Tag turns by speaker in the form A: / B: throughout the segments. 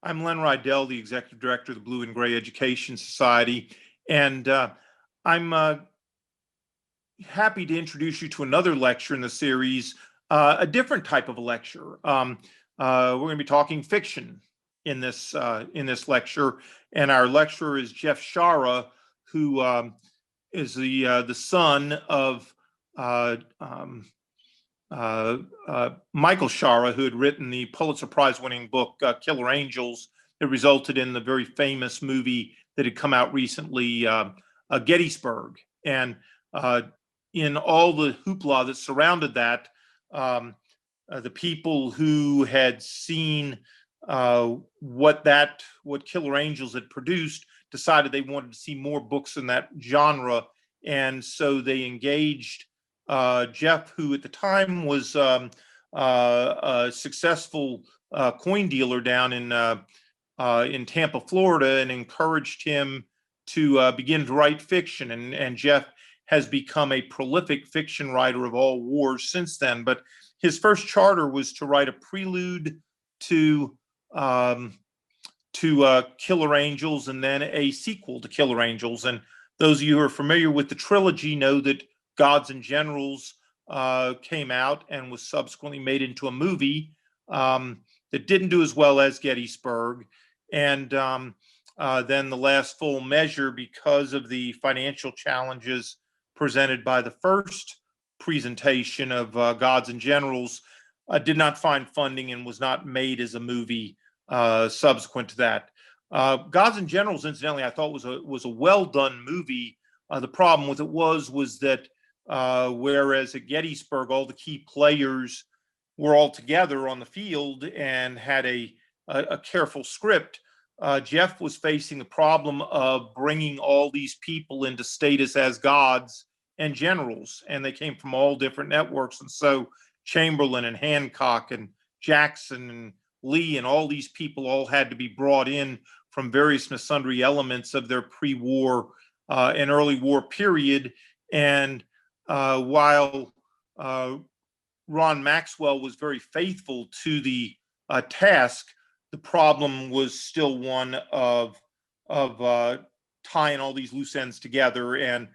A: I'm Len Rydell, the Executive Director of the Blue and Gray Education Society, and I'm happy to introduce you to another lecture in the series, a different type of a lecture. We're going to be talking fiction in this lecture, and our lecturer is Jeff Shaara, who is the son of Michael Shaara, who had written the Pulitzer Prize-winning book Killer Angels, that resulted in the very famous movie that had come out recently, Gettysburg. And in all the hoopla that surrounded that, the people who had seen what Killer Angels had produced decided they wanted to see more books in that genre, and so they engaged Jeff, who at the time was a successful coin dealer down in Tampa, Florida, and encouraged him to begin to write fiction. And Jeff has become a prolific fiction writer of all wars since then. But his first charter was to write a prelude to Killer Angels, and then a sequel to Killer Angels. And those of you who are familiar with the trilogy know that Gods and Generals came out and was subsequently made into a movie that didn't do as well as Gettysburg. And then The Last Full Measure, because of the financial challenges presented by the first presentation of Gods and Generals, did not find funding and was not made as a movie subsequent to that. Gods and Generals, incidentally, I thought was a well done movie. The problem with it was that whereas at Gettysburg, all the key players were all together on the field and had a careful script, Jeff was facing the problem of bringing all these people into status as gods and generals, and they came from all different networks. And so Chamberlain and Hancock and Jackson and Lee and all these people all had to be brought in from various and sundry elements of their pre-war and early war period. And while Ron Maxwell was very faithful to the task, the problem was still one of tying all these loose ends together. And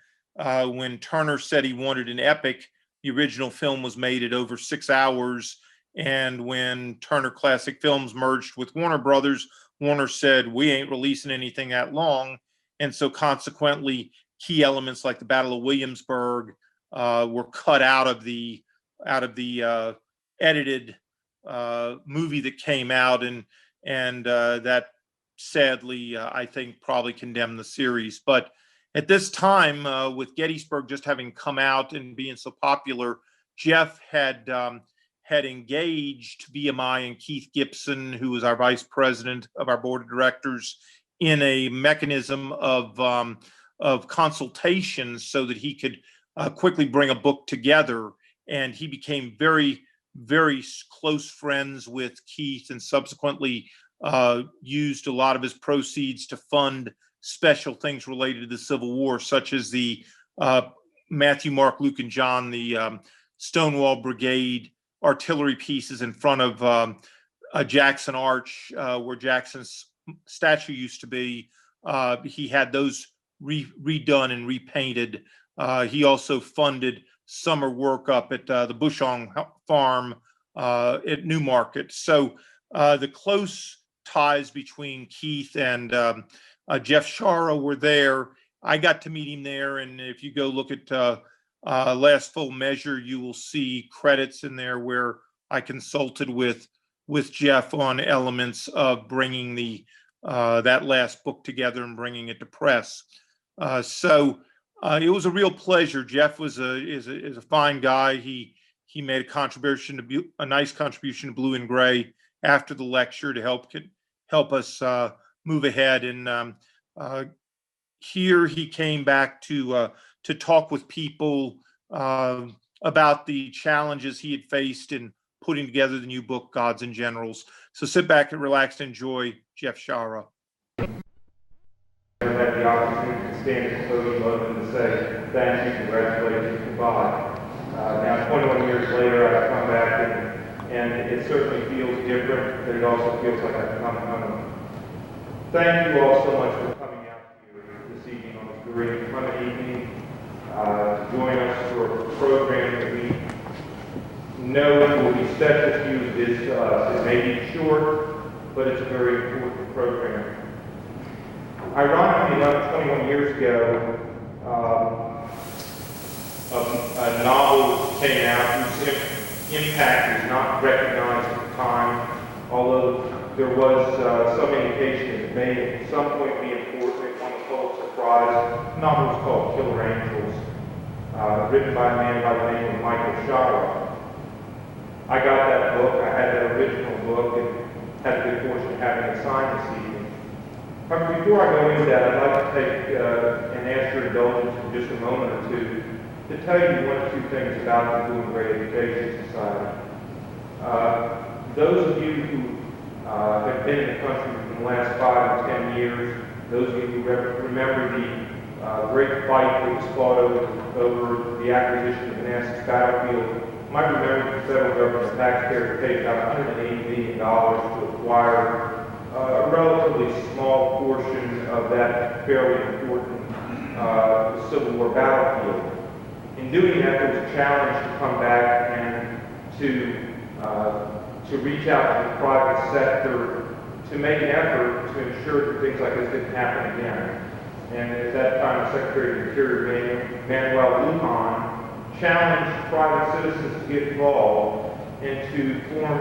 A: when Turner said he wanted an epic, the original film was made at over 6 hours. And when Turner Classic Films merged with Warner Brothers, Warner said, we ain't releasing anything that long. And so consequently, key elements like the Battle of Williamsburg were cut out of the edited movie that came out, and that sadly, I think, probably condemned the series. But at this time, with Gettysburg just having come out and being so popular, Jeff had engaged BMI and Keith Gibson, who was our vice president of our board of directors, in a mechanism of consultation so that he could quickly bring a book together. And he became very, very close friends with Keith, and subsequently used a lot of his proceeds to fund special things related to the Civil War, such as the Matthew, Mark, Luke, and John, the Stonewall Brigade artillery pieces in front of Jackson Arch, where Jackson's statue used to be. He had those redone and repainted. He also funded summer work up at the Bushong farm at Newmarket. So the close ties between Keith and Jeff Shaara were there. I got to meet him there, and if you go look at Last Full Measure, you will see credits in there where I consulted with Jeff on elements of bringing that last book together and bringing it to press. So it was a real pleasure. Jeff is a fine guy. He made a nice contribution to Blue and Gray after the lecture to help us move ahead. And here he came back to talk with people about the challenges he had faced in putting together the new book, Gods and Generals. So sit back and relax and enjoy Jeff Shaara.
B: I had the opportunity to stand at the podium and to say thank you, congratulations, goodbye. Now 21 years later, I've come back and it certainly feels different, but it also feels like I've come home. thank you all so much for coming out here this evening on this great inclement evening to join us for a program that we know will be such a huge it is to us. It may be short, but it's a very important program. Ironically enough, 21 years ago, a novel came out whose impact was not recognized at the time, although there was some indication it may at some point be important. It won the Pulitzer Prize. The novel was called Killer Angels, written by a man by the name of Jeff Shaara. I got that book. I had that original book and had the good fortune of having it signed this evening. However, before I go into that, I'd like to take and ask your indulgence for just a moment or two to tell you one or two things about the Blue and Gray Education Society. Those of you who have been in the country in the last 5 or 10 years, those of you who remember the great fight that was fought over the acquisition of Manassas battlefield, might remember the federal government taxpayers paid about $180 million to acquire a relatively small portion of that fairly important Civil War battlefield. In doing that, there was a challenge to come back and to reach out to the private sector to make an effort to ensure that things like this didn't happen again. And at that time, Secretary of the Interior Manuel Lujan challenged private citizens to get involved and to form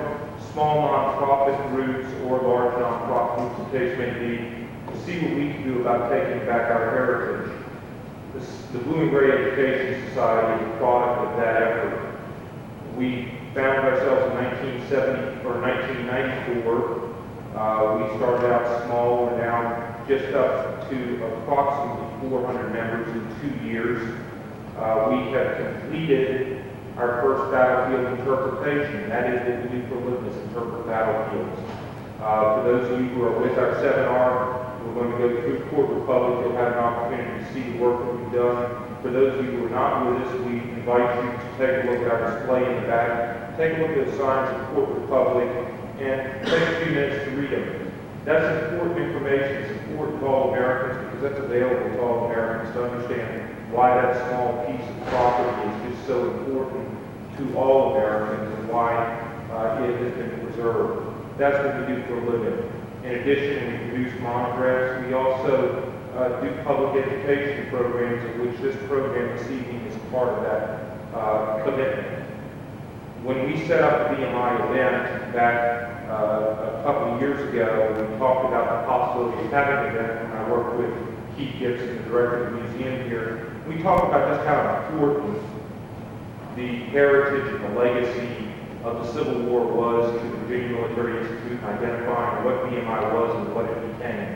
B: small nonprofit groups or large nonprofit groups, the case may be, to see what we can do about taking back our heritage. The Blue and Gray Education Society is a product of that effort. We found ourselves in 1994. We started out small. We're now just up to approximately 400 members in 2 years. We have completed our first battlefield interpretation. That is what we do for a living, is interpret battlefields. For those of you who are with our seminar, we're going to go through Court Republic. You'll have an opportunity to see the work that we've done. For those of you who are not with us, we invite you to take a look at our display in the back. Take a look at the signs of Court Republic and take a few minutes to read them. That's important information. It's important to all Americans because that's available to all Americans to understand why that small piece of property is just so important to all Americans and why it has been preserved. That's what we do for a living. In addition, we produce monographs. We also do public education programs, of which this program this evening is part of that commitment. When we set up the BMI event back a couple of years ago, we talked about the possibility of having an event when I worked with Keith Gibson, the director of the museum here. We talked about just how important the heritage and the legacy of the Civil War was to the Virginia Military Institute, identifying what BMI was and what it became.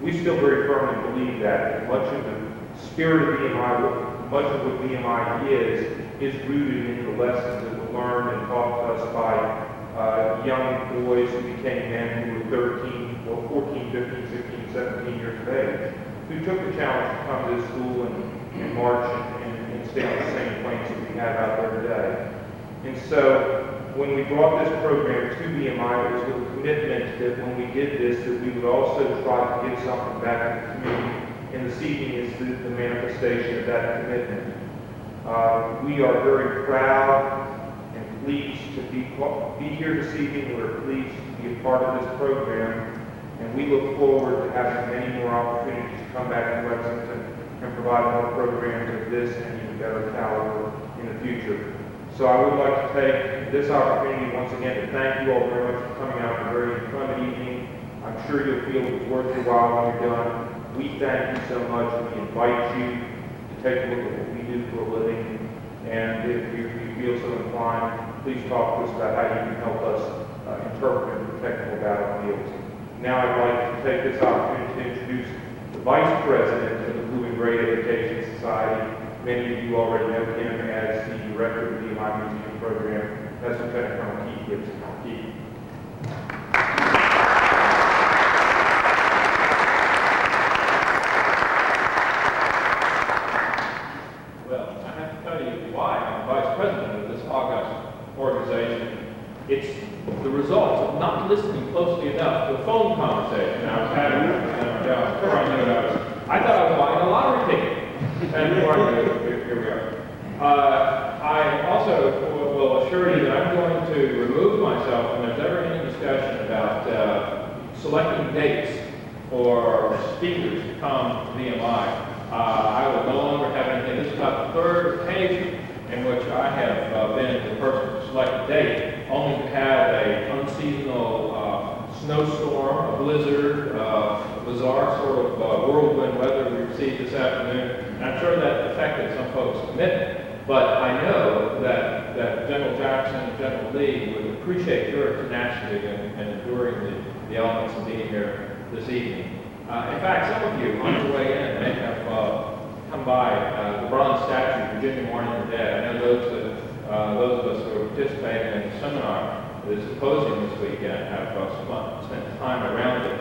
B: We still very firmly believe that much of the spirit of BMI, much of what BMI is rooted in the lessons that were learned and taught to us by young boys who became men who were 14, 15, 16, 17 years of age, who took the challenge to come to school and march and stay on the same planes that we have out there today. And so when we brought this program to BMI, it was with a commitment that when we did this, that we would also try to give something back to the community. And this evening is the manifestation of that commitment. We are very proud and pleased to be here this evening. We're pleased to be a part of this program. And we look forward to having many more opportunities to come back to Lexington and provide more programs of this and even better caliber in the future. So I would like to take this opportunity once again to thank you all very much for coming out on a very inclement evening. I'm sure you'll feel it was worth your while when you're done. We thank you so much. We invite you to take a look at what we do for a living. And if you feel so inclined, please talk to us about how you can help us interpret and protect more battlefields. Now I'd like to take this opportunity to introduce the Vice President of the Blue and Gray Education Society. Many of you already know him as the Director of the BMI Museum Program. That's Lieutenant Colonel Keith Gibson. Keith.
C: Well, I have to tell you why I'm Vice President of this august organization. It's
B: the results of not listening closely enough to a phone conversation I was having with them before I knew it. I thought I was buying a lottery ticket. And before I knew it, here we are. I also will assure you that I'm going to remove myself when there's ever any discussion about selecting dates for speakers to come to BMI. I will no longer have anything. This is about the third occasion in which I have been the person to select a date, only to have a unseasonal snowstorm, a blizzard, a bizarre sort of whirlwind weather we received this afternoon. And I'm sure that affected some folks' commitment. But I know that General Jackson and General Lee would appreciate your tenacity and enduring the elements of being here this evening. In fact, some of you on your way in may have come by the bronze statue, Virginia Mourning the Dead. I know those of us who are participating in the seminar, the symposium this weekend, have spent time around it.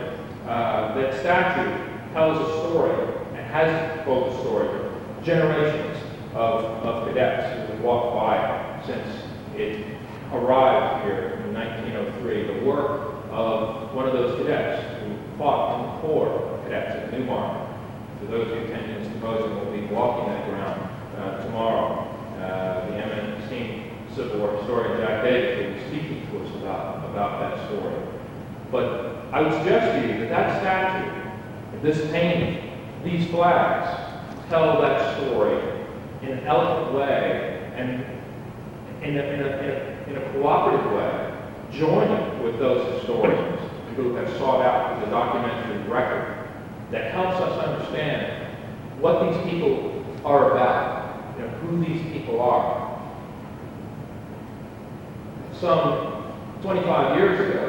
B: That statue tells a story and has told a story for generations of cadets who have walked by since it arrived here in 1903. The work of one of those cadets who fought in the Corps of Cadets at Newmarket. For those who attend the symposium, will be walking that ground tomorrow. The eminent esteemed Civil War historian Jack Davis will be speaking to us about that story. But I would suggest to you that statue, this painting, these flags tell that story in an eloquent way and in a cooperative way, joining with those historians who have sought out the documentary record that helps us understand what these people are about, who these people are. Some 25 years ago,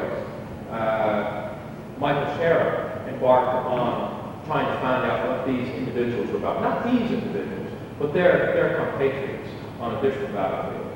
B: Michael Shaara embarked on trying to find out what these individuals were about. Not these individuals, but their compatriots on a different battlefield.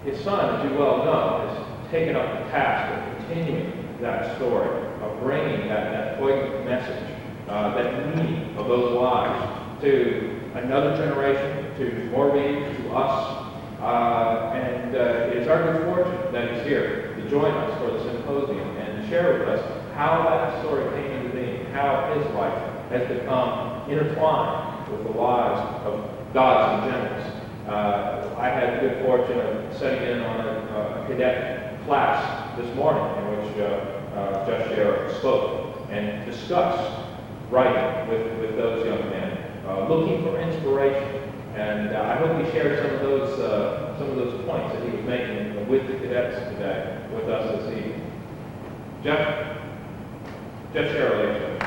B: His son, as you well know, has taken up the task of continuing that story, of bringing that poignant message, that meaning of those lives to another generation, to more readers, to us. And it's our good fortune that he's here to join us for the symposium and to share with us how that story came into being, how his life has become intertwined with the lives of gods and generals. I had the good fortune of sitting in on a cadet class this morning in which Jeff Shaara spoke and discussed writing with those young men, looking for inspiration. And I hope he shared some of those points that he was making with the cadets today with us this evening. Jeff Shaara, ladies and gentlemen.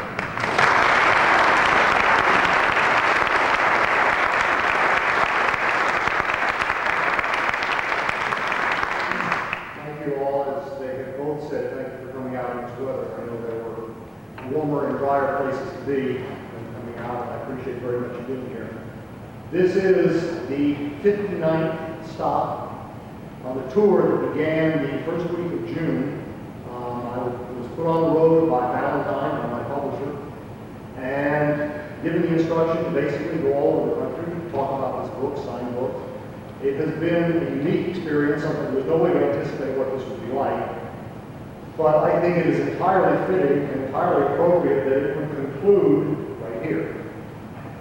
C: Thank you all. As they have both said, thank you for coming out in this weather. I know there were warmer and drier places to be than coming out, and I appreciate very much you being here. This is the 59th stop on the tour that began the first week of June. I was put on the road by Valentine, my publisher, and given the instruction to basically go all over the country, talk about this book, sign book. It has been a unique experience, something there's no way to anticipate what this would be like. But I think it is entirely fitting and entirely appropriate that it would conclude right here.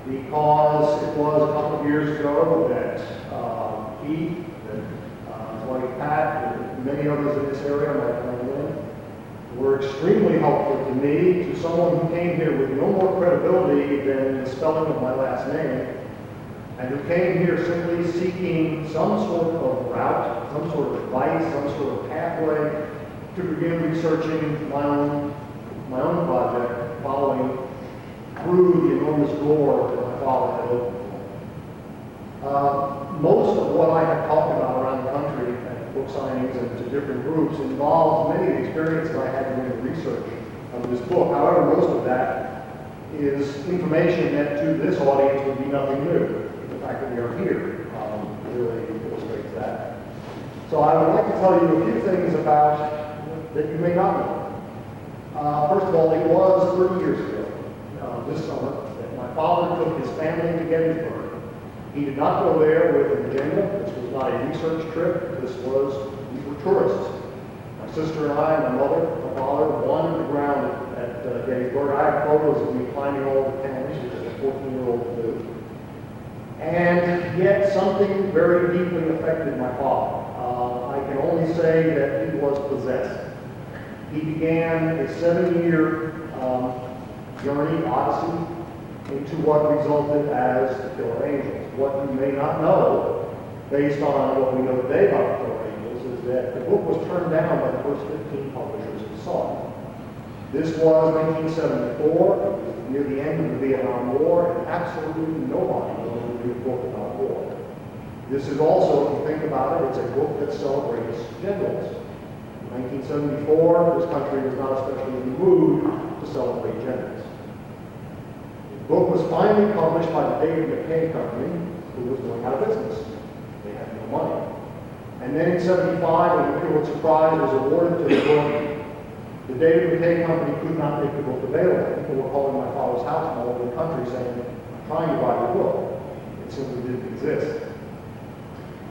C: Because it was a couple of years ago that he, his wife Pat, and many others in this area, like my Lynn, were extremely helpful to me, to someone who came here with no more credibility than the spelling of my last name, and who came here simply seeking some sort of route, some sort of advice, some sort of pathway to begin researching my own project, following through the enormous door that my father had opened for. Most of what I have talked about around the country at book signings and to different groups involves many of the experiences I had doing the research of this book. However, most of that is information that to this audience would be nothing new. The fact that we are here really illustrates that. So I would like to tell you a few things about that you may not know. First of all, it was 30 years ago, this summer, that my father took his family to Gettysburg. He did not go there with an agenda. This was not a research trip. These were tourists. sister and I, my mother, my father, wandered the ground at Gettysburg. I have photos of me climbing all the towns, which is a 14-year-old to do. And yet something very deeply affected my father. I can only say that he was possessed. He began a 7-year journey, odyssey, into what resulted as the Killer Angels. What you may not know, based on what we know today about the Killer Angels, is that the book was turned down by the first 15 publishers who saw it. This was 1974, it was near the end of the Vietnam War, and absolutely nobody wanted to read a book about war. This is also, if you think about it, it's a book that celebrates generals. In 1974, this country was not especially in the mood to celebrate generals. The book was finally published by the David McKay Company, who was going out of business. They had no money. And then in 75, when the Pulitzer Prize was awarded to the book, the David McKay Company could not make the book available. People were calling my father's house from all over the country saying, "I'm trying to buy your book." It simply didn't exist.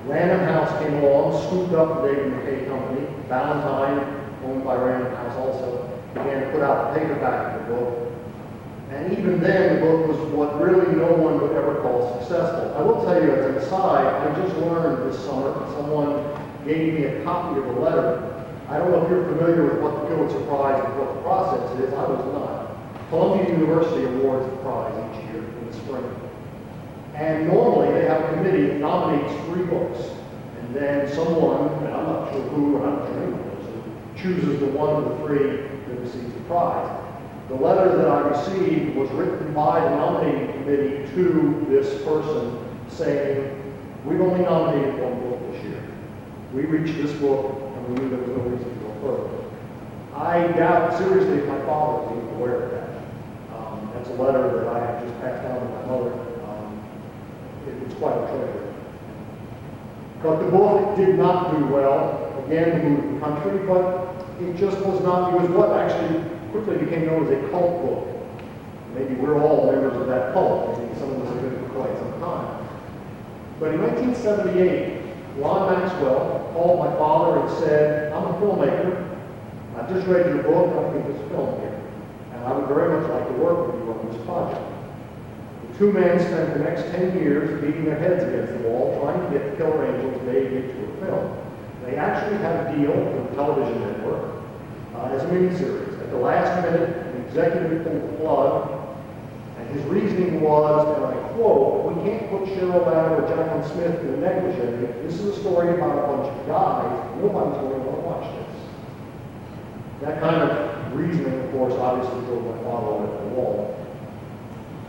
C: Random House came along, scooped up the David McKay Company. Valentine, owned by Random House also, began to put out the paperback of the book. And even then, the book was what really no one would ever call successful. I will tell you as an aside, I just learned this summer, someone gave me a copy of a letter. I don't know if you're familiar with what the Pulitzer Prize and what the process is. I was not. Columbia University awards the prize each year in the spring. And normally they have a committee that nominates 3 books. And then someone, and I'm not sure who, or I'm not sure anyone knows who, chooses the one of the 3 that receives the prize. The letter that I received was written by the nominating committee to this person saying, "We've only nominated 1 book this year. We reached this book and we knew there was no reason to go further." I doubt seriously if my father was even aware of that. That's a letter that I have just passed down to my mother. It's quite a treasure. But the book did not do well. Again, we moved the country, but it just was not, it was what actually quickly became known as a cult book. Maybe we're all members of that cult. Maybe some of us have been for quite some time. But in 1978, Ron Maxwell called my father and said, "I'm a filmmaker. I've just read your book. I think there's a film here. And I would very much like to work with you on this project." The 2 men spent the next 10 years beating their heads against the wall trying to get the Killer Angels made into a film. They actually had a deal with the television network as a miniseries. At the last minute, the executive pulled the plug, and his reasoning was, and I quote, "We can't put Cheryl Lamb or Jacqueline Smith in a negligee. This is a story about a bunch of guys. Nobody's going to want to watch this." That kind of reasoning, of course, obviously drove my father over the wall.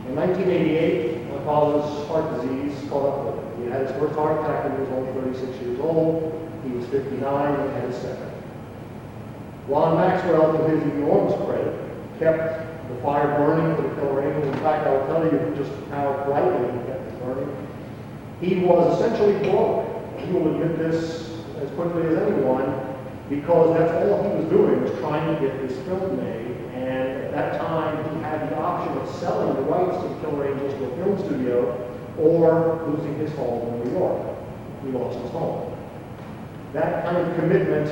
C: In 1988, my father's heart disease caught up with him. He had his first heart attack when he was only 36 years old. He was 59 when he had his second. Ron Maxwell, to his enormous credit, kept the fire burning for the Killer Angels. In fact, I'll tell you just how brightly he kept it burning. He was essentially broke. He will admit this as quickly as anyone, because that's all he was doing, was trying to get this film made. And at that time, he had the option of selling the rights to the Killer Angels to a film studio or losing his home in New York. He lost his home. That kind of commitment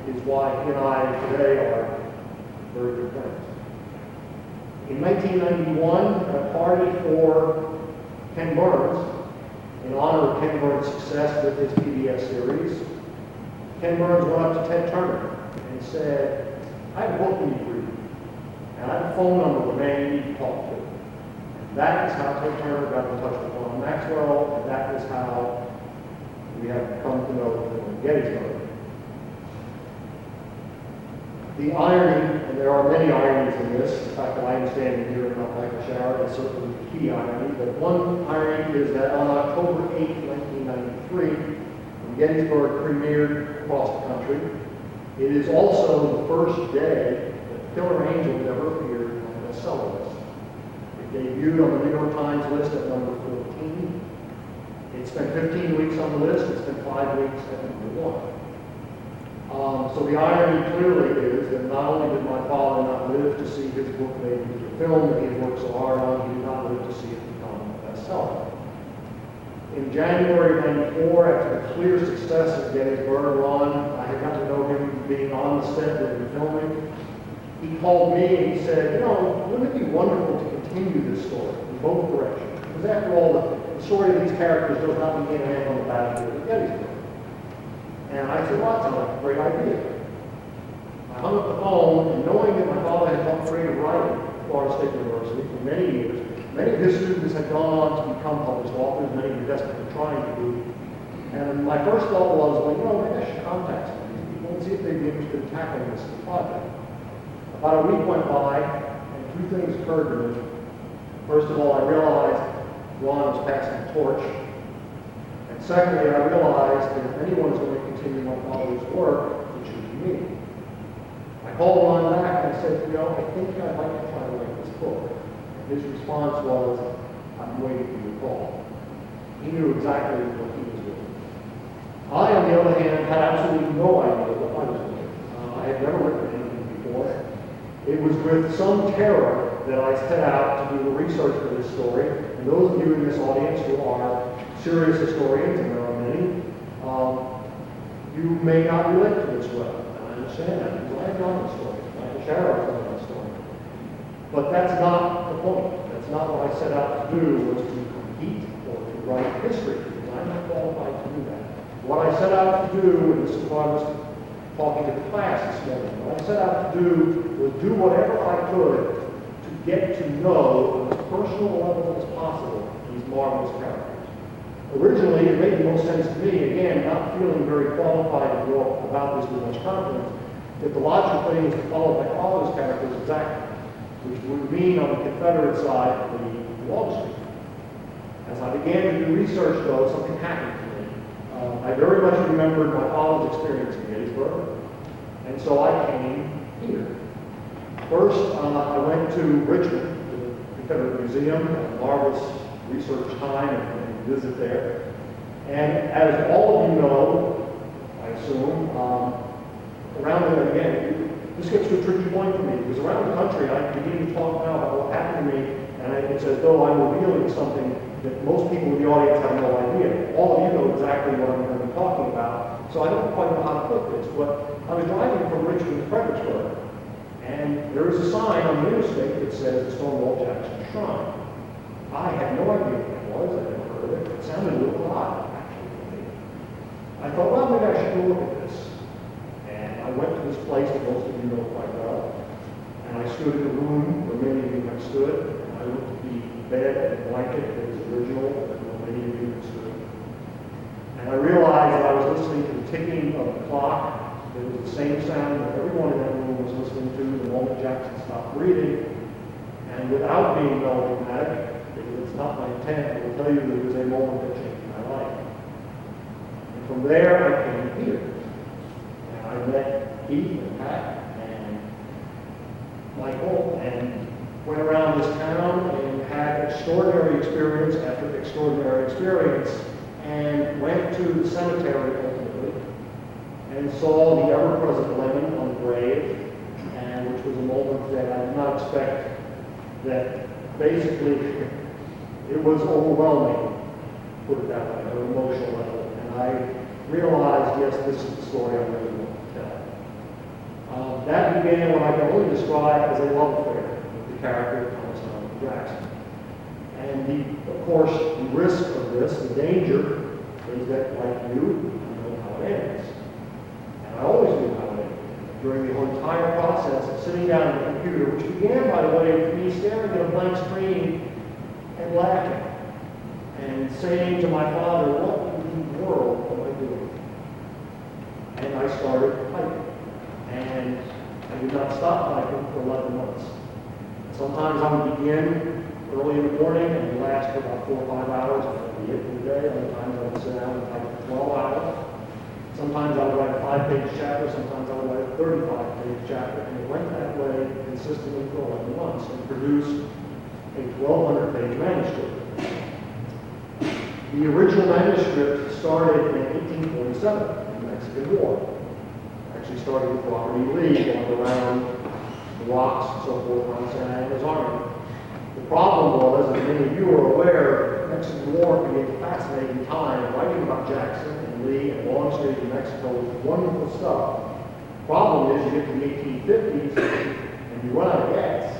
C: is why he and I today are very good friends. In 1991, at a party for Ken Burns, in honor of Ken Burns' success with his PBS series, Ken Burns went up to Ted Turner and said, "I have a book you need to read, and I have a phone number of the man you need to talk to." And that is how Ted Turner got in touch with Ron Maxwell, and that is how we have come to know Gettysburg. The irony, and there are many ironies in this, the fact that I am standing here and not Michael Shaara is certainly the key irony, but one irony is that on October 8, 1993, when Gettysburg premiered across the country, it is also the first day that Killer Angels ever appeared on the bestseller list. It debuted on the New York Times list at number 14. It spent 15 weeks on the list. It spent 5 weeks at number 1. So the irony clearly is that not only did my father not live to see his book made into a film that he had worked so hard on, he did not live to see it become a bestseller. In January of '94, after the clear success of Gettysburg, Ron, I had gotten to know him he called me and he said, you know, wouldn't it be wonderful to continue this story in both directions? Because after all, the story of these characters does not begin and end on the battlefield of Gettysburg. And I said, well, that sounds like a great idea. I hung up the phone, and knowing that my father had taught creative writing at Florida State University for many years, many of his students had gone on to become published authors, many were desperately trying to be. And my first thought was, well, you know, maybe I should contact some of these people and see if they'd be interested in tackling this project. About a week went by, and two things occurred to me. First of all, I realized Ron was passing the torch. And secondly, I realized that if anyone was going to continue my father's work, it should be me. I called Ron back and I said, you know, I think I'd like to try to write this book. And his response was, I'm waiting for your call. He knew exactly what he was doing. I, on the other hand, had absolutely no idea what I was doing. I had never written anything before. It was with some terror that I set out to do the research for this story. And those of you in this audience who are serious historians, and there are many, you may not relate to this well. And I understand that because I have done the story. Jeff Shaara has done that story. But that's not the point. That's not what I set out to do, was to compete or to write history, because I'm not qualified to do that. What I set out to do, and this is why I was talking to the class this morning, what I set out to do was do whatever I could to get to know on as personal a level as possible these marvelous characters. Originally, it made the most sense to me, again, not feeling very qualified to talk about this with much confidence, that the logical thing was to follow my father's characters exactly, which would mean on the Confederate side of the Wall Street. As I began to do research, though, something happened to me. I very much remembered my father's experience in Gettysburg, and so I came here. First, I went to Richmond, to the Confederate Museum, a marvelous research time and visit there. And as all of you know, I assume, around the, again, this gets to a tricky point for me, because around the country, I begin to talk now about what happened to me, and it's as though I'm revealing something that most people in the audience have no idea. All of you know exactly what I'm going to be talking about, so I don't quite know how to put this, but I was driving from Richmond to Fredericksburg, and there is a sign on the interstate that says the Stonewall Jackson Shrine. I had no idea what it was. I never heard of it. It sounded a little odd, actually, to me. I thought, well, maybe I should go look at this. And I went to this place that most of you know quite well. And I stood in the room where many of you have stood. And I looked at the bed and the blanket that was original, where many of you have stood. And I realized that I was listening to the ticking of the clock. It was the same sound that everyone in that room was listening to the moment Jackson stopped breathing. And without being melodramatic, because it's not my intent, I will tell you that it was a moment that changed my life. And from there, I came here. And I met Keith and Pat and Michael and went around this town and had extraordinary experience after extraordinary experience, and went to the cemetery ultimately and saw the ever-present lemon on the grave, and which was a moment that I did not expect. That basically it was overwhelming, put it that way, at an emotional level. And I realized, yes, this is the story I really want to tell. That began what I can only describe as a love affair with the character of Thomas Jackson. And of course, the risk of this, the danger, is that, like you, I know how it ends. And I always knew how it ended. During the whole entire process of sitting down at the computer, which began, by the way, with me staring at a blank screen and laughing and saying to my father, what in the world am I doing? And I started typing. And I did not stop typing for 11 months. Sometimes I would begin early in the morning and last for about 4 or 5 hours, and that would be it for the day. Other times I would sit down and type for 12 hours. Sometimes I would write a 5-page chapter, sometimes I would write a 35-page chapter, and it went that way consistently for 11 months and produced a 1,200-page manuscript. The original manuscript started in 1847, in the Mexican War. Actually started with Robert E. Lee going around the rocks and so forth around Santa Anna's army. The problem was, as many of you are aware, the Mexican War became a fascinating time. Writing about Jackson and Lee and Longstreet in Mexico was wonderful stuff. The problem is, you get to the 1850s, and and you run out of gas.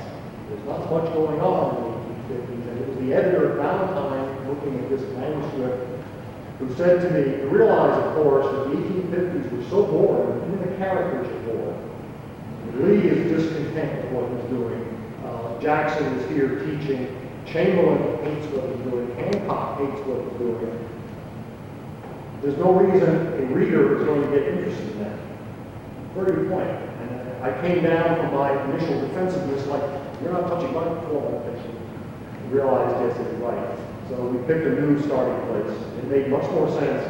C: There's not much going on in the 1850s, and it was the editor of Valentine, looking at this manuscript, who said to me, you realize, of course, that the 1850s were so boring, even the characters are boring. Lee is discontent with what he's doing. Jackson is here teaching. Chamberlain hates what he's doing. Hancock hates what he's doing. There's no reason a reader is going to get interested in that. Very good point. And I came down from my initial defensiveness, like, you're not touching my formal fiction. I realized, yes, it's right. So we picked a new starting place. It made much more sense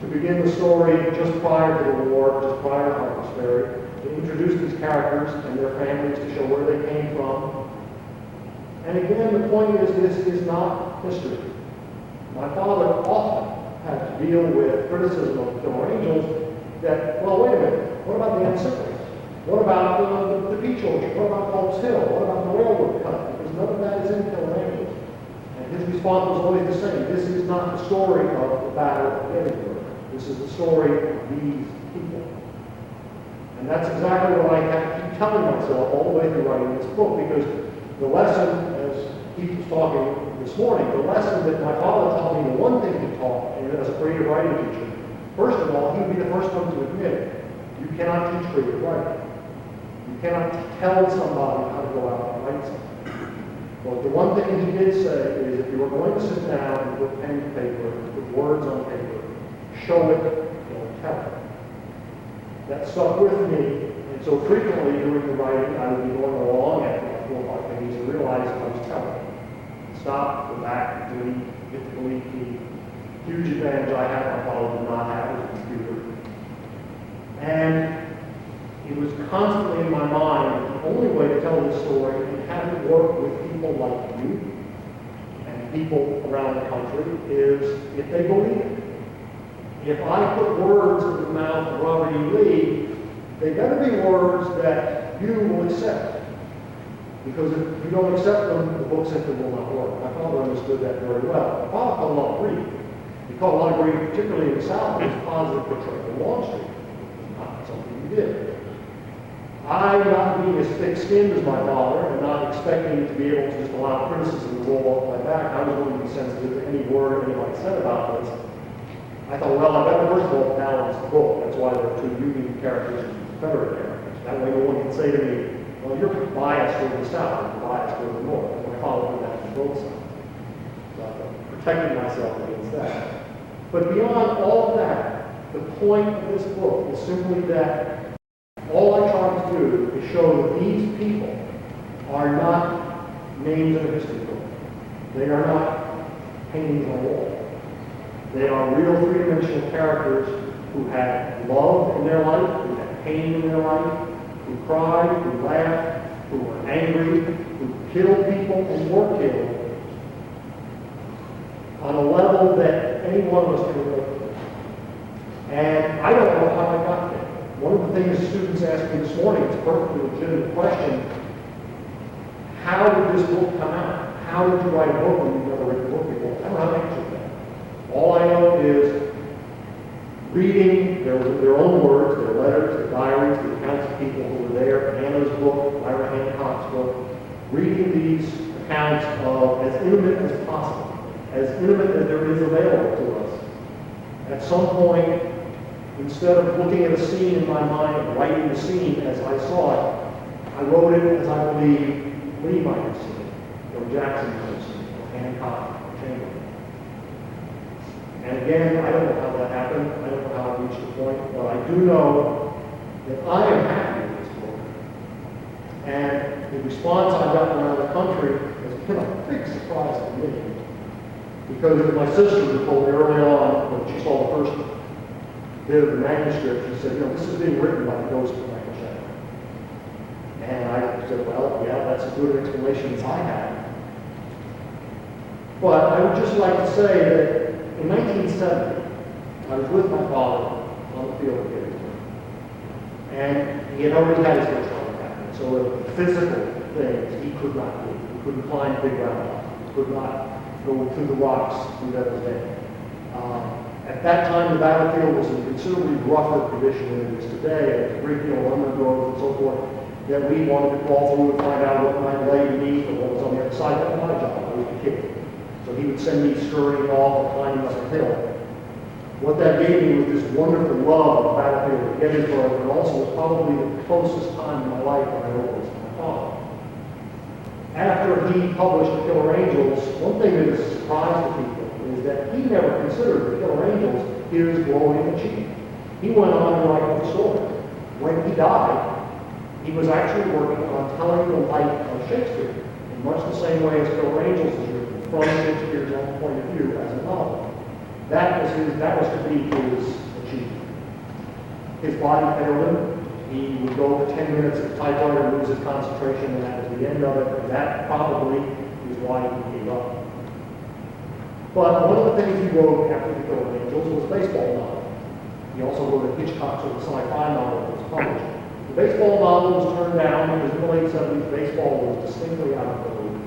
C: to begin the story just prior to the war, just prior to Harper's Ferry, to introduce these characters and their families to show where they came from. And again, the point is, this is not history. My father often had to deal with criticism of Killer Angels that, well, wait a minute, what about the Ancillars? What about the Peach Orchard? What about Pope's Hill? What about the railroad cut? Because none of that is in Killer Angels. And his response was always the same. This is not the story of the Battle of Gettysburg. This is the story of these people. And that's exactly what I have to keep telling myself all the way through writing this book, because the lesson, as Keith was talking this morning, the lesson that my father taught me, the one thing he taught me as a creative writing teacher, first of all, he would be the first one to admit, you cannot teach creative writing. You cannot tell somebody how to go out and write something. But the one thing he did say is, if you are going to sit down and put pen to paper, put words on paper, show it, don't tell it. That stuck with me, and so frequently during the writing, I would be going along at 4 or 5 pages and realize I was telling. Stop, go back, delete, hit the delete key. Huge advantage I had, my father did not have, was a computer. And it was constantly in my mind that the only way to tell this story, you have to work with people like you and people around the country, is if they believe it. If I put words in the mouth of Robert E. Lee, they better be words that you will accept. Because if you don't accept them, the book simply will not work. My father understood that very well. My father called a lot of grief. He called a lot of grief, particularly in the South, as positive portrayal of Wall Street. Not something he did. I, not being as thick-skinned as my father, and not expecting to be able to just allow criticism to roll off my back, I was going to be sensitive to any word anybody said about this. I thought, well, I better first of all balance the book. That's why there are 2 Union characters and Confederate characters. That way no one can say to me, well, you're biased toward the South, you're biased toward the North. My father did that from both sides. So I protected myself against that. But beyond all of that, the point of this book is simply that all I try to do is show that these people are not names in a history book. They are not paintings on a wall. They are real 3-dimensional characters who had love in their life, who had pain in their life, who cried, who laughed, who were angry, who killed people and were killed on a level that any one of us can relate to. And I don't know how I got there. One of the things students asked me this morning, it's a perfectly legitimate question, how did this book come out? How did you write a book when you've never written a book before? I don't know how to answer that. All I know is reading their own words, their letters, their diaries, the accounts of people who were there, Hannah's book, Ira Hancock's book, reading these accounts of as intimate as possible, as intimate as there is available to us. At some point, instead of looking at a scene in my mind and writing the scene as I saw it, I wrote it as I believe Lee might have seen it, or Jackson might have seen it, or Hancock, or Chamberlain. And again, I don't know how that happened. I don't know how I reached the point, but I do know that I am happy with this book. And the response I've gotten around the country has been a big surprise to me. Because my sister told me early on, when she saw the first bit of the manuscript, she said, this is being written by the ghost of Michael Shaara. And I said, well, yeah, that's as good an explanation as I had. But I would just like to say that in 1970, I was with my father on the field of Gettysburg. And he had already had his first heart attack. So the physical things he could not do. He couldn't climb big ground blocks. He could not go through the rocks through that event. At that time, the battlefield was in considerably rougher condition than it is today. There was a great deal of undergrowth and so forth. that we wanted to crawl through and find out what might lay beneath or what was on the other side. That was my job. I was a kid. So he would send me scurrying off and climbing up a hill. What that gave me was this wonderful love of battlefield of Gettysburg, and also was probably the closest time in my life when I wrote this to my father. After he published The Killer Angels, one thing that is a surprise to people is that he never considered The Killer Angels his glowing achievement. He went on to write the story. When he died, he was actually working on telling the life of Shakespeare in much the same way as Killer Angels is written, from Shakespeare's own point of view as a novel. That was to be his achievement. His body failed him. He would go for 10 minutes at the typewriter and lose his concentration, and that was the end of it. And that probably is why he gave up. But one of the things he wrote after The Killer Angels was a baseball novel. He also wrote a Hitchcock sort of sci-fi novel that was published. The baseball novel was turned down because in the late 70s, baseball was distinctly out of the league.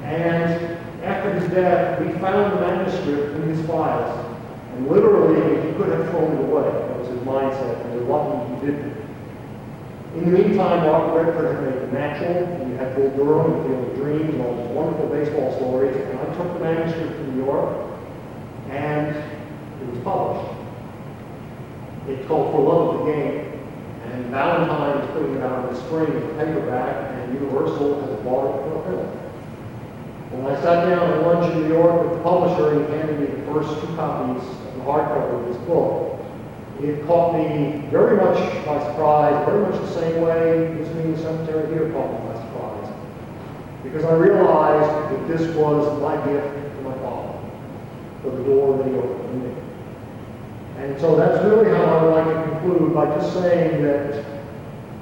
C: And after his death, we found the manuscript in his files. And literally, he could have thrown it away. That was his mindset, and we're lucky he didn't. In the meantime, Robert Redford had made The Natural, and you had Bull Durham and Field of Dreams, and all these wonderful baseball stories. And I took the manuscript to New York, and it was published. It's called For Love of the Game. And Valentine is putting it out in the spring as a paperback, and Universal has bought it for a film. When I sat down at lunch in New York with the publisher, and he handed me the first 2 copies of the hardcover of this book, it caught me very much by surprise, very much the same way visiting the cemetery here caught me by surprise. Because I realized that this was my gift to my father, for the door that he opened to me. And so that's really how I would like to conclude by just saying that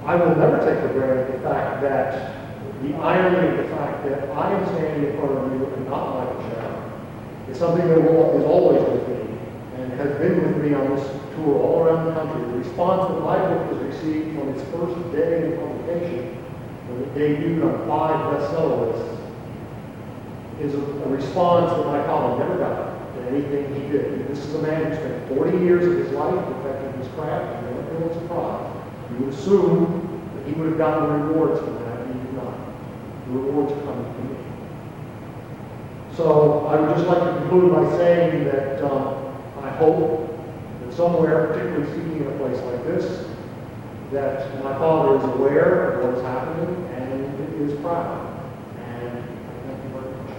C: I will never take for granted the fact that the irony of the fact that I am standing in front of you and not Michael Shaara is something that is always with me and has been with me on this tour all around the country. The response that my book has received from its first day of publication, when it debuted on 5 bestseller lists, is a response that my father never got to anything he did. This is a man who spent 40 years of his life perfecting his craft, and never feels surprised. You would assume that he would have gotten rewards for that, and he did not. The rewards are coming to me. So I would just like to conclude by saying that I hope that somewhere, particularly speaking in a place like this, that my father is aware of what is happening and is proud. And thank you very much.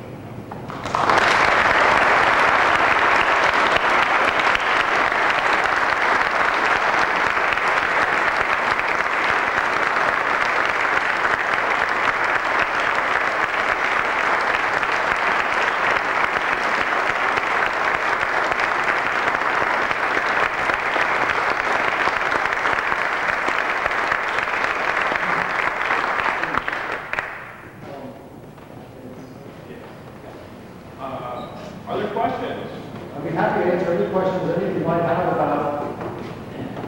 B: Are there questions?
C: I'd be happy to answer any questions any of you might have about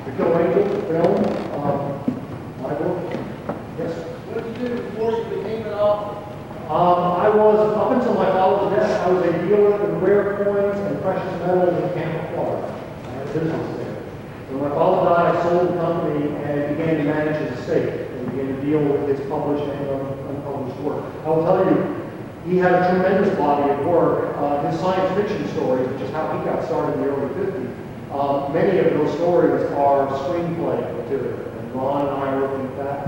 C: The Killer Angels, the film, my book. Yes?
D: What did you do before you became an author?
C: I was, up until my father's death, I was a dealer in rare coins and precious metals in Tampa, Florida. I had a business there. When my father died, I sold the company and began to manage his estate and began to deal with his published and unpublished work. I will tell you, he had a tremendous body of work. His science fiction stories, which is how he got started in the early 50s, many of those stories are screenplay material, and Ron and I are looking at that.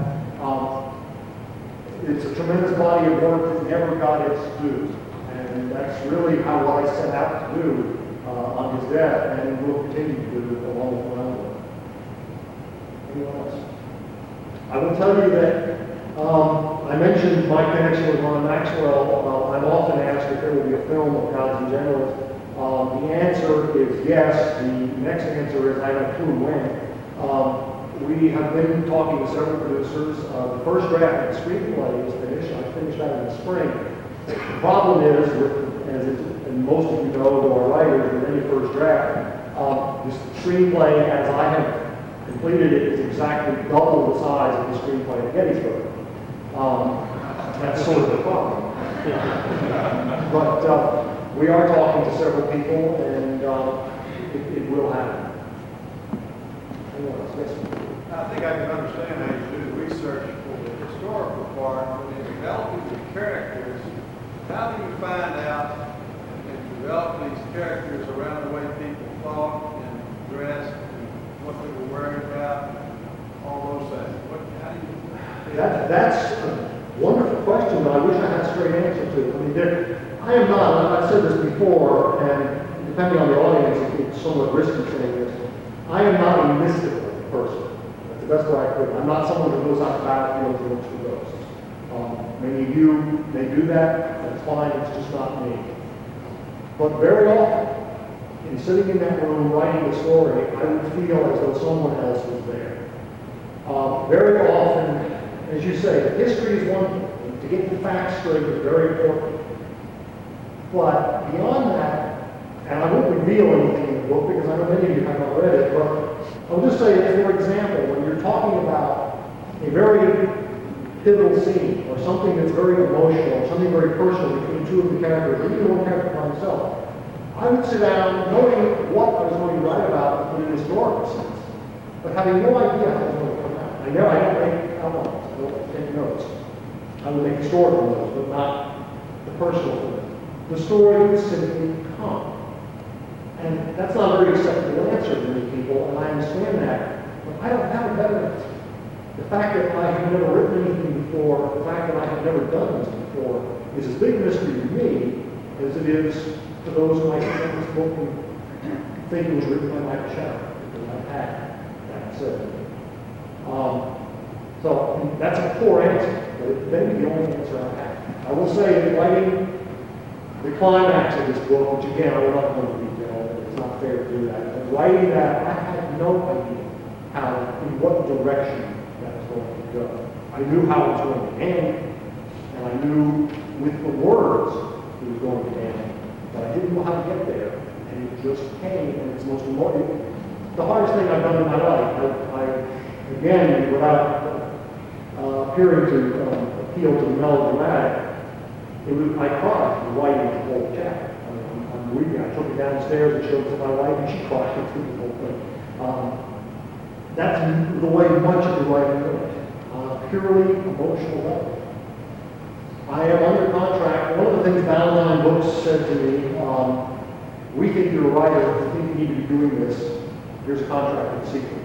C: It's a tremendous body of work that never got its due, and that's really how what I set out to do on his death, and will continue to do along with my own work. Anyone else? I will tell you that I mentioned my connection with Ron Maxwell. I'm often asked if there will be a film of Gods and Generals. The answer is yes. The next answer is I don't clue when. We have been talking to several producers. The first draft of the screenplay is finished. I finished that in the spring. The problem is, and most of you know who are writers with any first draft, the screenplay as I have completed it is exactly double the size of the screenplay at Gettysburg. That's sort of the problem. But we are talking to several people, and it will happen. Anyone else? Yes.
D: I think I can understand how you do the research
E: research for the historical part, when in developing the characters, how do you find out and develop these characters around the way people thought and dressed and what they were worried about, and all those things? How do you?
C: That's a wonderful question, but I wish I had a straight answer to it. I mean, I am not, and I've said this before, and depending on the audience, it's somewhat risky saying this. I am not a mystical person. That's the best way I could. I'm not someone who goes out to battlefields and looks for ghosts. Many of you may do that. That's fine. It's just not me. But very often, in sitting in that room writing the story, I would feel as though someone else was there. Very often, as you say, history is one thing. To get the facts straight is very important. But beyond that, and I won't reveal anything in the book because I know many of you have not read it, but I'll just say, for example, when you're talking about a very pivotal scene or something that's very emotional or something very personal between two of the characters, or even one character by himself, I would sit down knowing what I was going to write about in a historical sense, but having no idea how it was going to come out. I don't make outlines, I don't take notes. I would make historical notes, but not the personal thing. The story would simply come. And that's not a very acceptable answer to many people, and I understand that, but I don't have a better answer. The fact that I have never written anything before, the fact that I have never done this before, is as big a mystery to me as it is to those who might read this book and think it was written by Jeff Shaara, because I've had that said. So that's a poor answer, but it may be the only answer I have. I will say that writing the climax of this book, which again, I will not go into detail, it's not fair to do that, but writing that, I had no idea in what direction that was going to go. I knew how it was going to end, and I knew with the words it was going to end, but I didn't know how to get there, and it just came, and it's most important. The hardest thing I've done in my life, I again, without appearing to appeal to the melodramatic, I cried writing the whole chapter. I'm reading, I took it downstairs and showed it to my wife, and she cried through the whole thing. That's the way much of the writing went, purely emotional level. I am under contract. One of the things Valentine Books said to me, we think you're a writer, we think you need to be doing this, here's a contract with the sequel.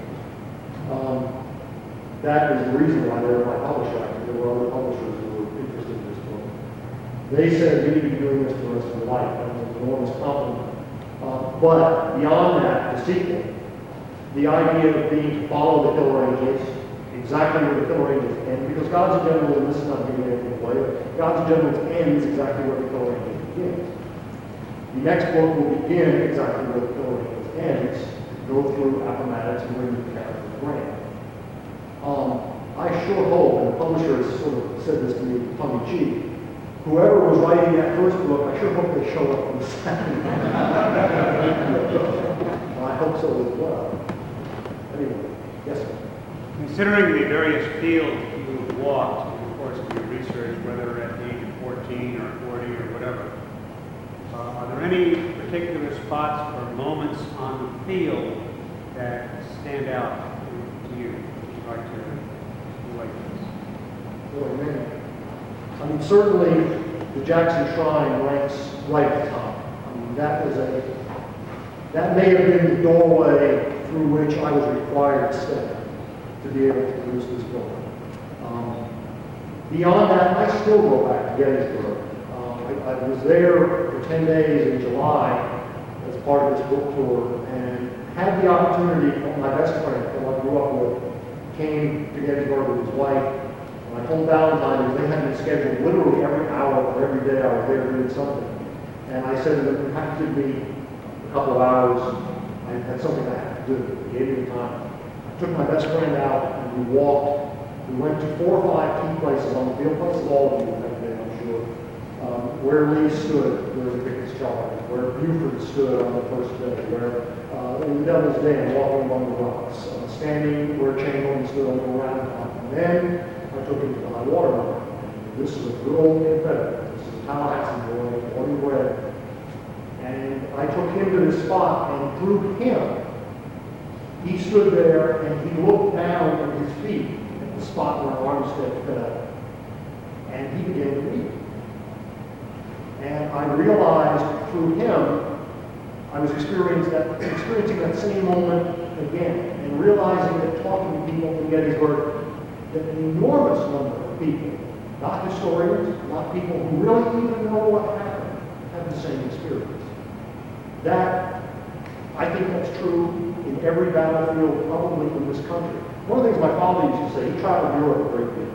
C: That is the reason why they were my publisher. There were other publishers who were interested in this book. They said you need to be doing this for the rest of your life. That was an enormous compliment. But beyond that, the sequel, the idea of being to follow the Killer Angels, exactly where the Killer Angels end, because Gods of Generals, and this is not giving anything away, but Gods of Generals ends exactly where the Killer Angels begins. The next book will begin exactly where the Killer Angels ends, go through Appomattox and bring the character to Grant. I sure hope, and the publisher has sort of said this to me tongue-in-cheek, whoever was writing that first book, I sure hope they show up on the second. I hope so as well. Anyway, yes, sir.
F: Considering the various fields you have walked in the course of your research, whether at the age of 14 or 40 or whatever, are there any particular spots or moments on the field that stand out to you? Would you like to relate this?
C: Boy, man. I mean, certainly the Jackson Shrine ranks right at the top. I mean, that may have been the doorway through which I was required to step to be able to produce this book. Beyond that, I still go back to Gettysburg. I was there for 10 days in July as part of this book tour and had the opportunity, my best friend, who I grew up with, came to Gettysburg with his wife. And I told Valentine that they had me scheduled literally every hour or every day I was there doing something. And I said to them, you have to give me a couple of hours. I had something I had to do. He gave me the time. I took my best friend out and we walked. We went to 4 or 5 key places on the field, places all of you have been, I'm sure. Where Lee stood, where the pickets charged, where Buford stood on the first day, where in the Devil's Den, walking among the rocks, standing where Chamberlain stood on the ground. And then I took him to the high water mark. This is a good old Confederate. This is a Tallahassee boy, born and bred. And I took him to this spot, and through him, he stood there and he looked down at his feet at the spot where our Armstead fell, and he began to weep. And I realized through him, I was experiencing that same moment again, and realizing that talking to people in Gettysburg, that an enormous number of people, not historians, not people who really even know what happened, have the same experience. That, I think that's true in every battlefield, probably in this country. One of the things my father used to say, he traveled Europe a great deal.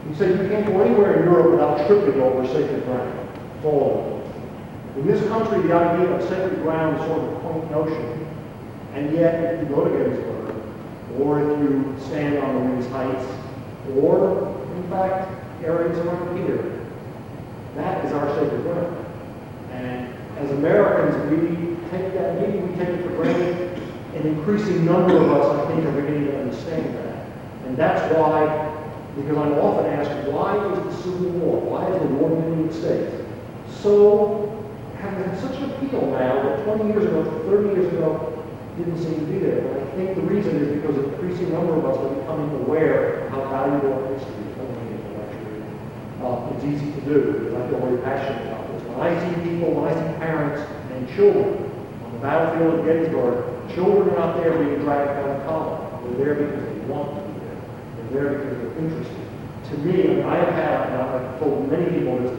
C: He said, you can't go anywhere in Europe without tripping over sacred ground. It's all over. In this country, the idea of sacred ground is sort of a quaint notion. And yet, if you go to Gettysburg, or if you stand on the Wings Heights, or, in fact, areas around here, that is our sacred ground. And as Americans, we take that, maybe we take it for granted. An increasing number of us, I think, are beginning to understand that. And that's why, because I'm often asked, why is the Civil War, why is the war in the United States having such an appeal now that 20 years ago, 30 years ago, didn't seem to be there. And I think the reason is because an increasing number of us are becoming aware of how valuable our history is. It's easy to do because I feel very passionate about this. When I see people, when I see parents and children on the battlefield of Gettysburg, children are not there being dragged down the column. They're there because they want to be there. They're there because they're interested. To me, I mean, I have had, and I've told many people this,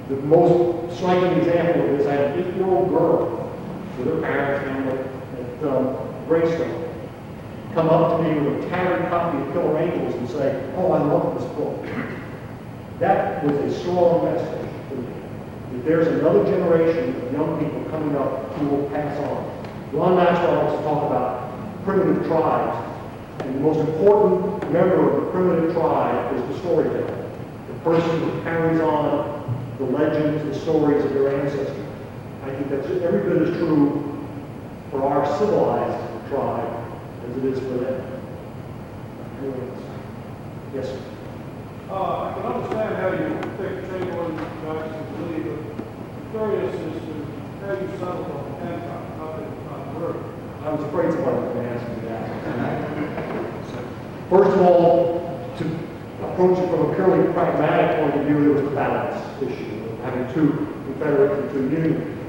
C: the most striking example of this, I had an 8-year-old girl with her parents down at Greystone come up to me with a tattered copy of Killer Angels and say, oh, I love this book. That was a strong message to me. That there's another generation of young people coming up who will pass on. Ron Maxwell likes to talk about primitive tribes, and the most important member of the primitive tribe is the storyteller, the person who carries on the legends, the stories of their ancestors. I think that's every bit as true for our civilized tribe as it is for them. Yes, sir.
D: I can understand how you think Chamberlain Jackson believe, but curious as to how you settled on Hancock, how did it not work?
C: I was afraid somebody was going to ask me that. First of all, to approach it from a purely pragmatic point of view, there was a balance issue of having two Confederates and two Unions.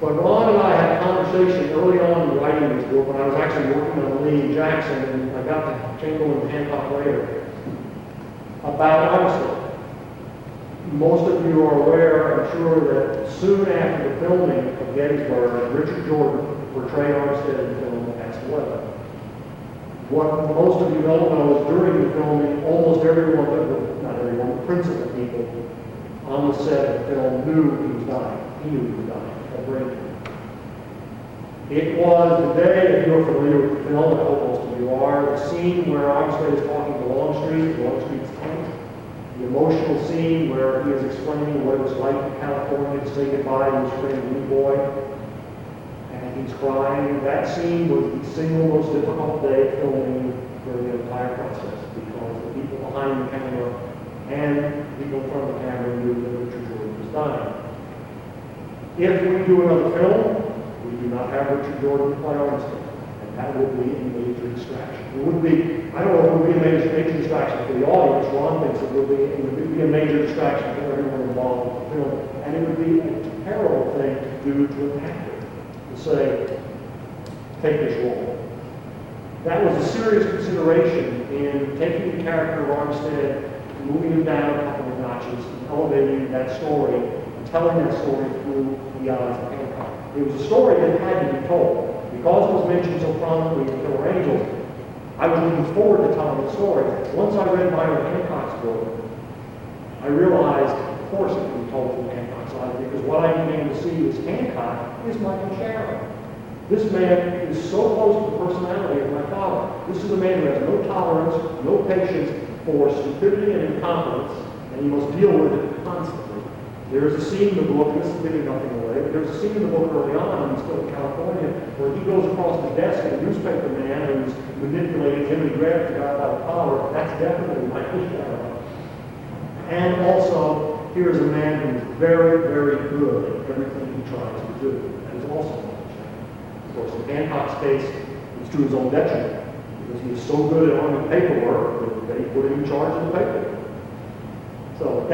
C: But Ron and I had a conversation early on in writing this book when I was actually working on Lee and Jackson, and I got to Chamberlain and Hancock later, about Armstead. Most of you are aware, I'm sure, that soon after the filming of Gettysburg, Richard Jordan, who portrayed Armstead in the film, passed away. What most of you don't know is during the filming, almost everyone, not everyone, the principal people on the set of the film knew he was dying. He knew he was dying of brain cancer. It was the day, if you're familiar with the film, I hope most of you are, the scene where Armstead is talking to Longstreet's tent, the emotional scene where he is explaining what it was like in California to say goodbye to his friend Lee Boy, and he's crying. That scene was the single most difficult day of filming during the entire process because the people behind the camera and the people in front of the camera knew that Richard Jordan was dying. If we do another film, we do not have Richard Jordan play Armstead, and that would be a major distraction. It would be, I don't know if it would be a major distraction for the audience. Ron thinks it would be a major distraction for everyone involved in the film, and it would be a terrible thing to do to an actor, to say, take this role. That was a serious consideration in taking the character of Armstead, moving him down a couple of notches, and elevating that story, and telling that story through the eyes of Hancock. It was a story that had to be told. Because it was mentioned so prominently in Killer Angels, I was looking forward to telling the story. Once I read Myron Hancock's book, I realized, of course, it can be told from Hancock's side, because what I began to see is Hancock is Michael Shaara. This man is so close to the personality of my father. This is a man who has no tolerance, no patience for stupidity and incompetence, and he must deal with it constantly. There is a scene in the book, and this is giving nothing away, but there's a scene in the book early on, and he's still in California, where he goes across the desk of a newspaper man who's manipulating him, and he grabs the guy by the collar. That's definitely Michael Shaara. And also, here is a man who is very, very good at everything he tries to do. That is also Michael Shaara. Of course, in Hancock's case, it's to his own detriment, because he was so good at running paperwork that they put him in charge of the paperwork. So it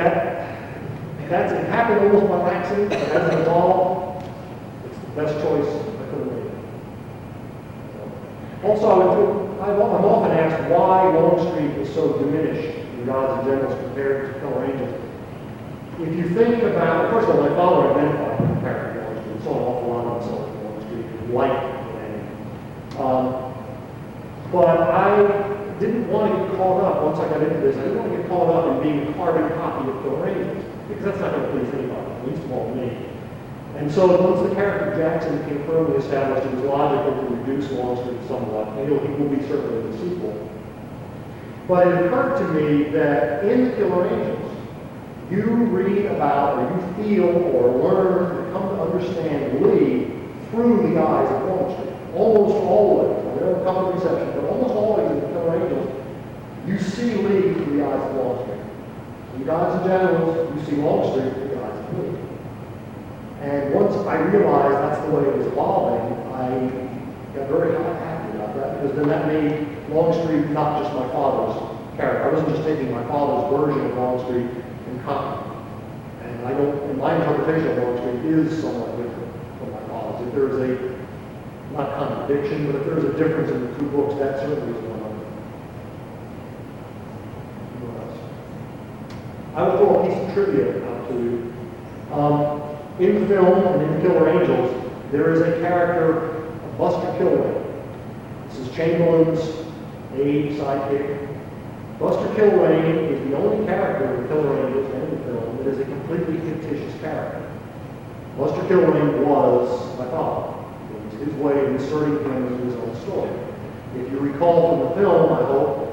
C: happened almost by accident, but as an adult, it's the best choice I could have made. Also, I'm often asked why Longstreet is so diminished in Gods and Generals compared to Killer Angels. If you think about, first of all, my father identified with the character Longstreet, saw an awful lot of himself in Longstreet, liked the name. But I didn't want to get caught up, once I got into this, I didn't want to get caught up in being a carbon copy of Killer Angels, because that's not going to please anybody, at least of all me. And so once the character Jackson became firmly established, it was logical to reduce Longstreet somewhat, and he will be certainly in the sequel. But it occurred to me that in the Killer Angels, you read about, or you feel, or learn, or come to understand Lee through the eyes of Longstreet. Almost always, there are a couple of exceptions, but almost always in the Killer Angels, you see Lee through the eyes of Longstreet. In Gods and Generals, you see Longstreet through the eyes of Lee. And once I realized that's the way it was evolving, I got very happy about that, because then that made Longstreet not just my father's character. I wasn't just taking my father's version of Longstreet and copying. And and my interpretation of Longstreet is somewhat different from my father's. If there's a, not contradiction, but if there's a difference in the two books, that certainly is one of them. What else? I will throw a piece of trivia out to you. In the film and in Killer Angels, there is a character, Buster Kilrain. This is Chamberlain's aide sidekick. Buster Kilrain is the only character in Killer Angels and in the film that is a completely fictitious character. Buster Kilrain was my father. It was his way of inserting him into his own story. If you recall from the film, I hope,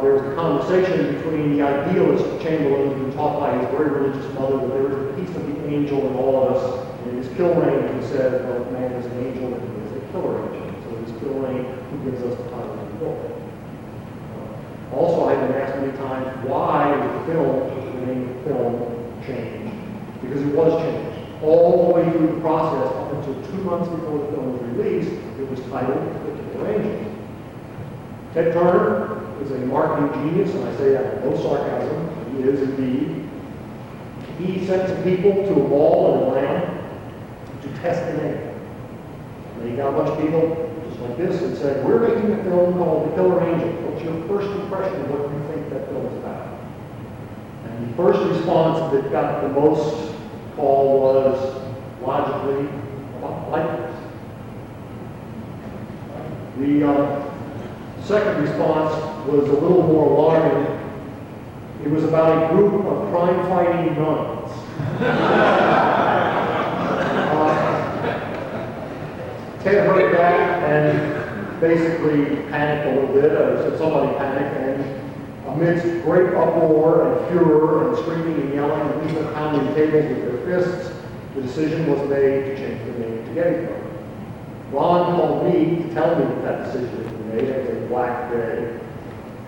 C: there was a conversation between the idealist Chamberlain, who was taught by his very religious mother that there was a piece of the angel in all of us, and it is Kilrain who said, well, man is an angel and he is a killer angel. So it is Kilrain who gives us the title of the book. Also, I've been asked many times, why was the name of the film changed? Because it was changed. All the way through the process, up until 2 months before the film was released, it was titled The Killer Angel. Ted Turner is a marketing genius, and I say that with no sarcasm. He is indeed. He sent some people to a mall in Atlanta to test the name. And he got a bunch of people just like this and said, we're making a film called The Killer Angel. What's your first impression of what you think that film is about? And the first response that got the most call was logically like this. The second response was a little more alarming. It was about a group of crime-fighting nuns. Ted heard that and basically panicked a little bit, or said somebody panicked, and amidst great uproar and furor and screaming and yelling and people pounding tables with their fists, the decision was made to change the name to Gettysburg. Ron called me to tell me that decision had been made. It was a black day.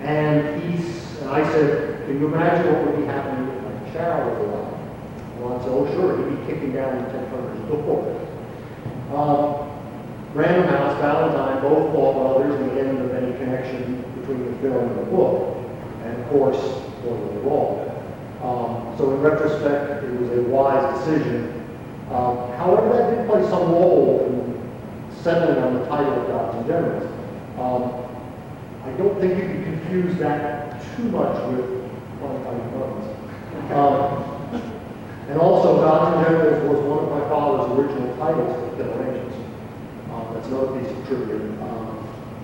C: And I said, can you imagine what would be happening if Shaara was alive? Ron said, oh sure, he'd be kicking down Ted Turner's door. Random House, Valentine both thought, well, there's the end of any connection between the film and the book. And of course, totally wrong. So in retrospect, it was a wise decision. However, that did play some role in settling on the title of Gods and Generals. I don't think you can confuse that too much with Confederate guns. And also, Gods and Generals was one of my father's original titles for Killer Angels. That's another piece of trivia.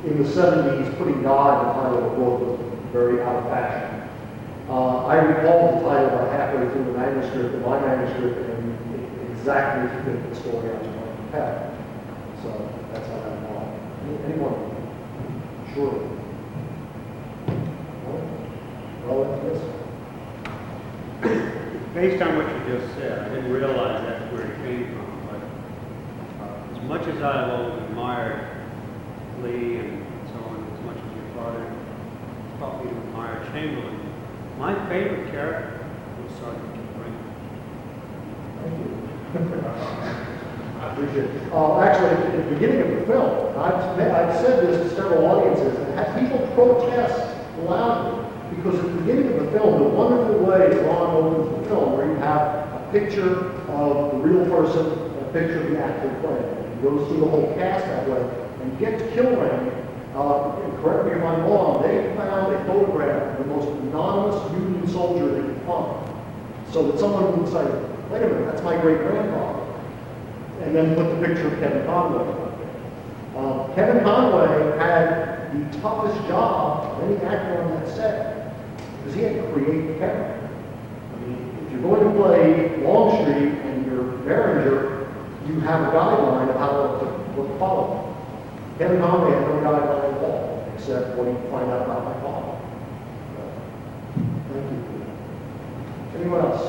C: In the 70s, putting God in the title of a book was very out of fashion. I recall the title about halfway through the manuscript, my manuscript, and it exactly fit the story I was going to tell. So that's how that evolved. Anyone? Sure. Well, yes.
F: Based on what you just said, I didn't realize that's where it came from, but as much as I've always admired Lee and so on, as much as your father taught me to admire Chamberlain, my favorite character was Sergeant Kilrain.
C: Thank you. I appreciate it. Actually, at the beginning of the film, I've said this to several audiences, and had people protest loudly, because at the beginning of the film, the wonderful way Ron opens the film, where you have a picture of the real person and a picture of the actor playing. He goes through the whole cast that way, and you get to Kilrain, correct me if I'm wrong, they found a photograph of the most anonymous Union soldier they could find. So that someone would say, wait a minute, that's my great-grandfather. And then put the picture of Kevin Conway up there. Kevin Conway had the toughest job of any actor on that set, because he had to create the character. I mean, if you're going to play Longstreet and you're Behringer, you have a guideline of how to follow. Kevin Conway had no guideline at all, except what you find out about my father. Thank you. Anyone else?